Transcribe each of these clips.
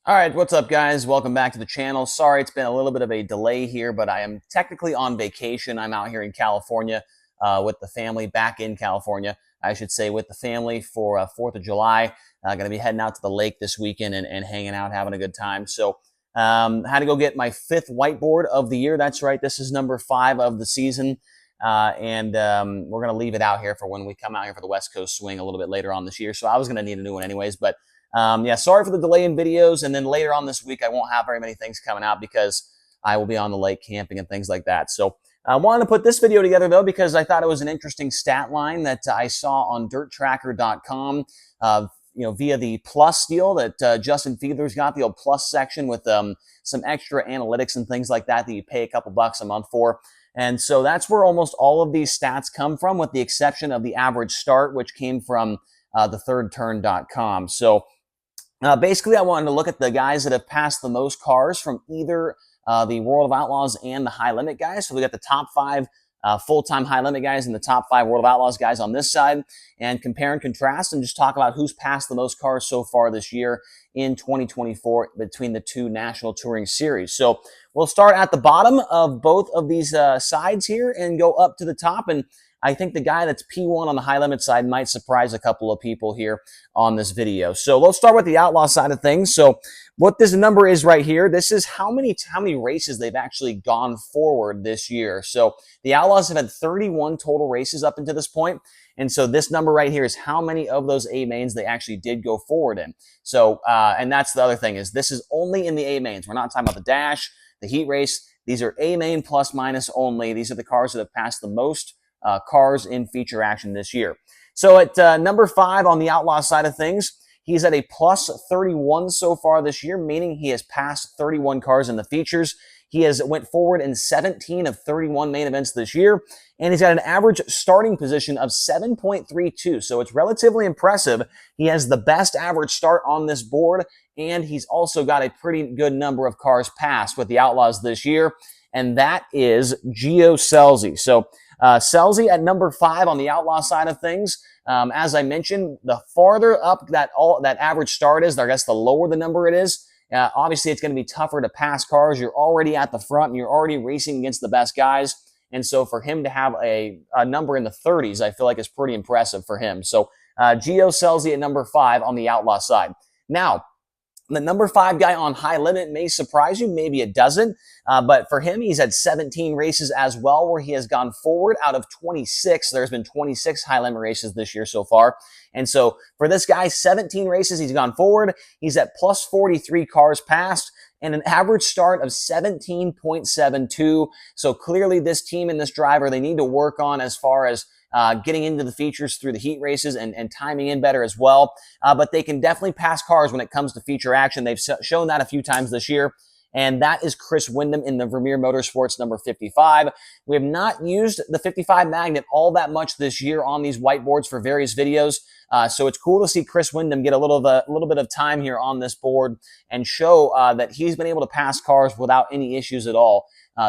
All right, what's up, guys? Welcome back to the channel. Sorry, it's been a little bit of a delay here, but I am technically on vacation. I'm out here in California with the family, back in California, I should say, with the family for 4th of July. Going to be heading out to the lake this weekend and hanging out, having a good time. So, had to go get my 5th whiteboard of the year. That's right, this is number 5 of the season. And we're going to leave it out here for when we come out here for the West Coast swing a little bit later on this year. So I was going to need a new one anyways, but yeah, sorry for the delay in videos. And then later on this week, I won't have very many things coming out because I will be on the lake camping and things like that. So I wanted to put this video together, though, because I thought it was an interesting stat line that I saw on dirttracker.com, via the plus deal that Justin Fiedler's got, the old plus section with some extra analytics and things like that you pay a couple bucks a month for. And so that's where almost all of these stats come from, with the exception of the average start, which came from the So basically, I wanted to look at the guys that have passed the most cars from either the World of Outlaws and the High Limit guys. So we got the top 5 full-time High Limit guys and the top 5 World of Outlaws guys on this side, and compare and contrast and just talk about who's passed the most cars so far this year in 2024 between the two National Touring Series. So we'll start at the bottom of both of these sides here and go up to the top. And I think the guy that's P1 on the High Limit side might surprise a couple of people here on this video. So let's start with the Outlaw side of things. So what this number is right here, this is how many races they've actually gone forward this year. So the Outlaws have had 31 total races up until this point. And so this number right here is how many of those A mains they actually did go forward in. So, and that's the other thing, is this is only in the A mains. We're not talking about the dash, the heat race. These are A main plus minus only. These are the cars that have passed the most cars in feature action this year. So at number 5 on the Outlaw side of things, he's at a plus 31 so far this year, meaning he has passed 31 cars in the features. He has went forward in 17 of 31 main events this year, and he's got an average starting position of 7.32. So it's relatively impressive. He has the best average start on this board, and he's also got a pretty good number of cars passed with the Outlaws this year, and that is Gio Scelzi. So Scelzi at number 5 on the Outlaw side of things. As I mentioned, the farther up that average start is, I guess the lower the number it is, obviously it's going to be tougher to pass cars. You're already at the front and you're already racing against the best guys. And so for him to have a number in the 30s, I feel like is pretty impressive for him. So Gio Scelzi at number 5 on the Outlaw side. Now, the number 5 guy on High Limit may surprise you. Maybe it doesn't. But for him, he's had 17 races as well, where he has gone forward out of 26. There's been 26 High Limit races this year so far. And so for this guy, 17 races, he's gone forward. He's at plus 43 cars passed and an average start of 17.72. So clearly this team and this driver, they need to work on as far as getting into the features through the heat races and timing in better as well. But they can definitely pass cars when it comes to feature action. They've shown that a few times this year. And that is Chris Windom in the Vermeer Motorsports number 55. We have not used the 55 magnet all that much this year on these whiteboards for various videos. So it's cool to see Chris Windom get a little bit of time here on this board and show that he's been able to pass cars without any issues at all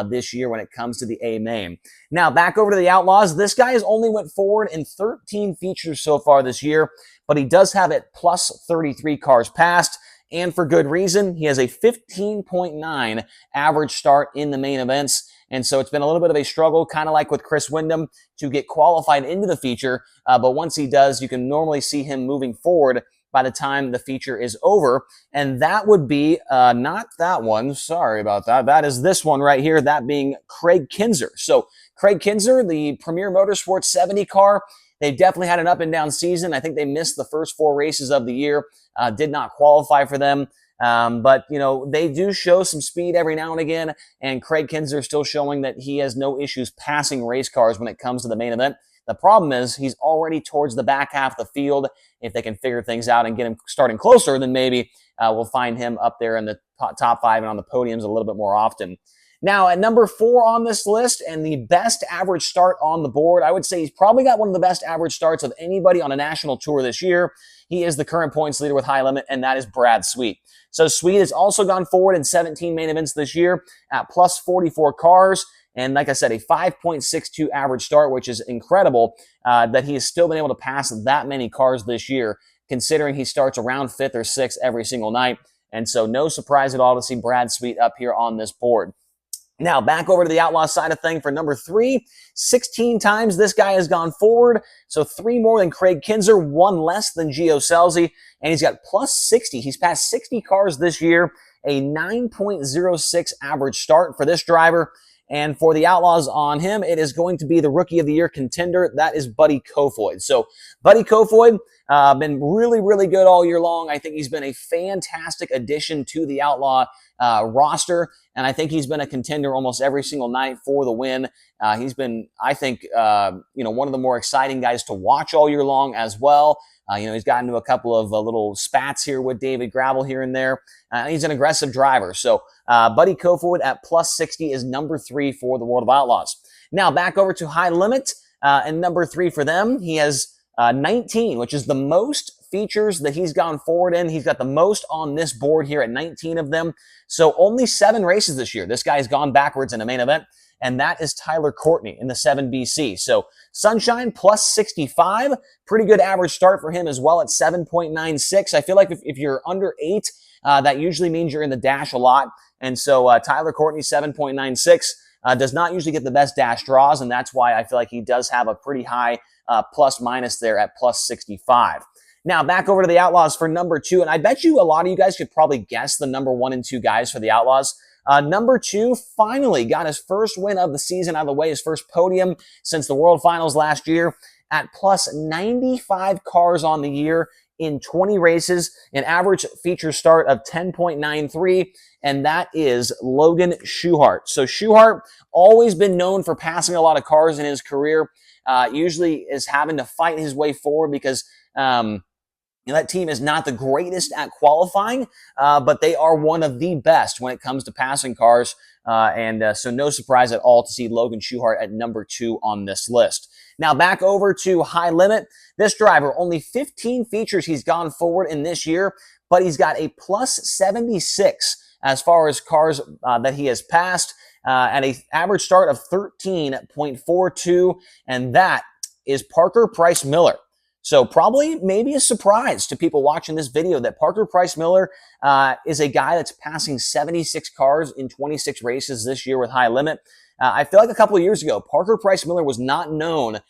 this year when it comes to the A main. Now back over to the Outlaws. This guy has only went forward in 13 features so far this year, but he does have it plus 33 cars passed. And for good reason. He has a 15.9 average start in the main events. And so it's been a little bit of a struggle, kind of like with Chris Windom, to get qualified into the feature. But once he does, you can normally see him moving forward by the time the feature is over. And that would be not that one. Sorry about that. That is this one right here, that being Craig Kinzer. So Craig Kinzer, the Premier Motorsports 70 car, they definitely had an up and down season. I think they missed the first 4 races of the year, did not qualify for them. But, you know, they do show some speed every now and again. And Craig Kinzer is still showing that he has no issues passing race cars when it comes to the main event. The problem is he's already towards the back half of the field. If they can figure things out and get him starting closer, then maybe we'll find him up there in the top 5 and on the podiums a little bit more often. Now, at number 4 on this list and the best average start on the board, I would say he's probably got one of the best average starts of anybody on a national tour this year. He is the current points leader with High Limit, and that is Brad Sweet. So Sweet has also gone forward in 17 main events this year at plus 44 cars. And like I said, a 5.62 average start, which is incredible that he has still been able to pass that many cars this year, considering he starts around 5th or 6th every single night. And so no surprise at all to see Brad Sweet up here on this board. Now, back over to the Outlaw side of thing for number 3. 16 times this guy has gone forward, so 3 more than Craig Kinzer, 1 less than Gio Scelzi, and he's got plus 60. He's passed 60 cars this year, a 9.06 average start for this driver. And for the Outlaws on him, it is going to be the Rookie of the Year contender. That is Buddy Kofoid. So Buddy Kofoid, been really, really good all year long. I think he's been a fantastic addition to the Outlaw roster, and I think he's been a contender almost every single night for the win. He's been, I think, one of the more exciting guys to watch all year long as well. He's gotten into a couple of little spats here with David Gravel here and there. He's an aggressive driver. So Buddy Kofoid at plus 60 is number 3 for the World of Outlaws. Now back over to High Limit, and number 3 for them. He has 19, which is the most features that he's gone forward in. He's got the most on this board here at 19 of them. So only 7 races this year. This guy's gone backwards in a main event, and that is Tyler Courtney in the 7BC. So Sunshine plus 65, pretty good average start for him as well at 7.96. I feel like if you're under 8, that usually means you're in the dash a lot. And so Tyler Courtney, 7.96, does not usually get the best dash draws, and that's why I feel like he does have a pretty high plus minus there at plus 65. Now, back over to the Outlaws for number 2, and I bet you a lot of you guys could probably guess the number 1 and 2 guys for the Outlaws. Number 2 finally got his first win of the season out of the way, his first podium since the World Finals last year at plus 95 cars on the year in 20 races, an average feature start of 10.93, and that is Logan Schuchart. So Schuchart, always been known for passing a lot of cars in his career, usually is having to fight his way forward because that team is not the greatest at qualifying, but they are one of the best when it comes to passing cars. So no surprise at all to see Logan Schuchart at number 2 on this list. Now back over to High Limit. This driver, only 15 features he's gone forward in this year, but he's got a plus 76 as far as cars that he has passed at an average start of 13.42, and that is Parker Price Miller. So probably maybe a surprise to people watching this video that Parker Price Miller is a guy that's passing 76 cars in 26 races this year with High Limit. I feel like a couple of years ago, Parker Price Miller was not known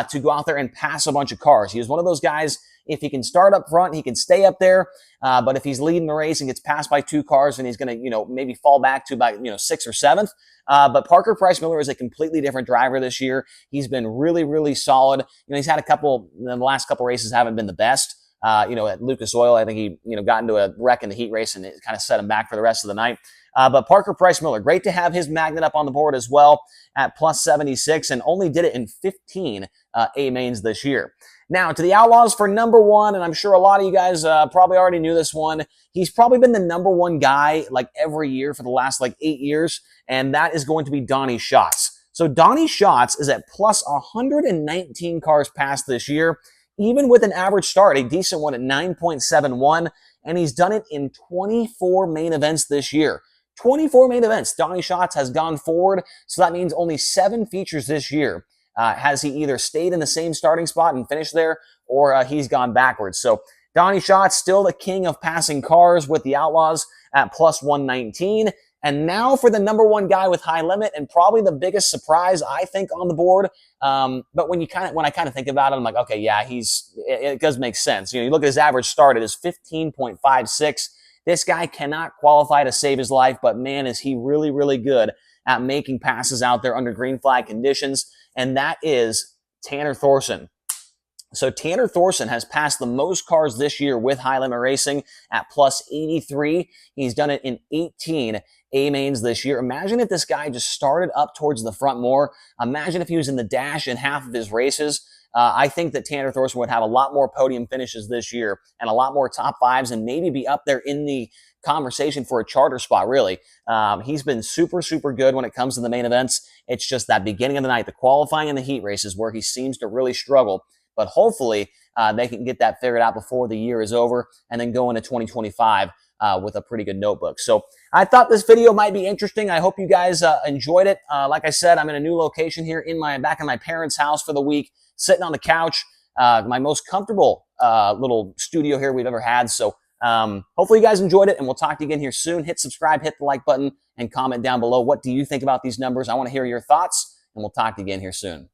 to go out there and pass a bunch of cars. He was one of those guys, if he can start up front, he can stay up there. But if he's leading the race and gets passed by 2 cars, then he's going to, maybe fall back to about, 6th or 7th. But Parker Price Miller is a completely different driver this year. He's been really, really solid. He's had the last couple races haven't been the best. At Lucas Oil, I think he, got into a wreck in the heat race and it kind of set him back for the rest of the night. But Parker Price Miller, great to have his magnet up on the board as well at plus 76, and only did it in 15 A-mains this year. Now, to the Outlaws for number 1, and I'm sure a lot of you guys probably already knew this one. He's probably been the number 1 guy like every year for the last 8 years, and that is going to be Donnie Schatz. So Donnie Schatz is at plus 119 cars passed this year, even with an average start, a decent one at 9.71, and he's done it in 24 main events this year. 24 main events. Donnie Schatz has gone forward, so that means only 7 features this year. Has he either stayed in the same starting spot and finished there, or he's gone backwards. So Donnie Schatz still the king of passing cars with the Outlaws at plus 119. And now for the number 1 guy with High Limit, and probably the biggest surprise I think on the board. But when I kind of think about it, I'm like, okay, yeah, it does make sense. You look at his average start, it is 15.56. This guy cannot qualify to save his life, but man, is he really, really good at making passes out there under green flag conditions, and that is Tanner Thorson. So Tanner Thorson has passed the most cars this year with High Limit Racing at plus 83. He's done it in 18 A-mains this year. Imagine if this guy just started up towards the front more. Imagine if he was in the dash in half of his races. I think that Tanner Thorson would have a lot more podium finishes this year and a lot more top 5s and maybe be up there in the conversation for a charter spot, really. He's been super, super good when it comes to the main events. It's just that beginning of the night, the qualifying and the heat races where he seems to really struggle. But hopefully they can get that figured out before the year is over and then go into 2025 with a pretty good notebook. So I thought this video might be interesting. I hope you guys enjoyed it. Like I said, I'm in a new location here back in my parents' house for the week, sitting on the couch, my most comfortable little studio here we've ever had. So Hopefully you guys enjoyed it, and we'll talk to you again here soon. Hit subscribe, hit the like button, and comment down below. What do you think about these numbers? I want to hear your thoughts, and we'll talk to you again here soon.